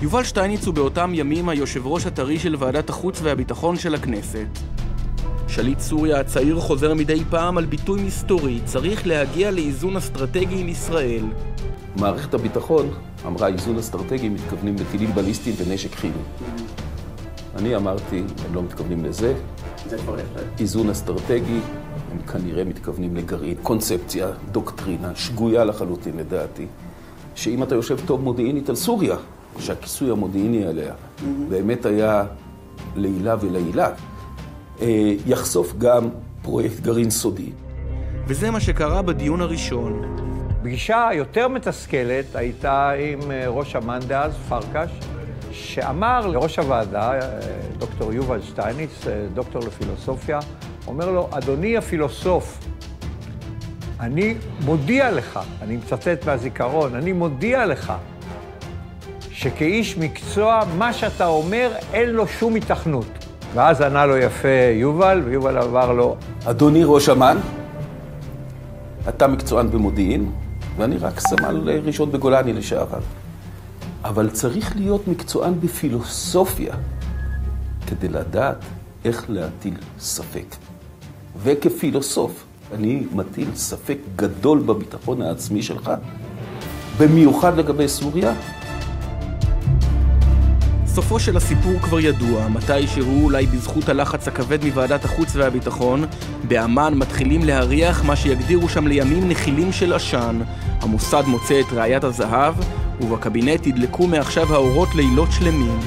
יובל שטייניץ הוא באותם ימים היושב ראש הטרי של ועדת החוץ והביטחון של הכנסת. שליט סוריה הצעיר חוזר מדי פעם על ביטוי מסתורי, צריך להגיע לאיזון אסטרטגי עם ישראל. מערכת הביטחון אמרה איזון אסטרטגי מתכוונים לטילים בליסטיים ונשק כימי. אני אמרתי, הם לא מתכוונים לזה. איזון אסטרטגי, הם כנראה מתכוונים לגרעין. קונספציה, דוקטרינה, שגויה לחלוטין לדעתי, שאם אתה יושב טוב מודיעינית על סוריה, שהכיסוי המודיעיני עליה באמת היה לעילה ולעילה, יחשוף גם פרויקט גרעין סודי. וזה מה שקרה בדיון הראשון. פגישה יותר מתסכלת הייתה עם ראש אמ"ן דאז, פרקש, שאמר לראש הוועדה, דוקטור יובל שטייניץ, דוקטור לפילוסופיה, אומר לו, אדוני הפילוסוף, אני מודיע לך, אני מצטט מהזיכרון, אני מודיע לך שכאיש מקצוע, מה שאתה אומר, אין לו שום התכנות. ואז ענה לו יפה יובל, ויובל עבר לו, אדוני ראש אמ"ן, אתה מקצוען במודיעין, ואני רק סמל ראשון בגולני לשעבר. אבל צריך להיות מקצוען בפילוסופיה, כדי לדעת איך להטיל ספק. וכפילוסוף, אני מטיל ספק גדול בביטחון העצמי שלך, במיוחד לגבי סוריה. סופו של הסיפור כבר ידוע, מתי שהוא אולי בזכות הלחץ הכבד מוועדת החוץ והביטחון, באמן מתחילים להריח מה שיגדירו שם לימים נחילים של עשן. המוסד מוצא את ראיית הזהב, ובקבינט ידלקו מעכשיו האורות לילות שלמים.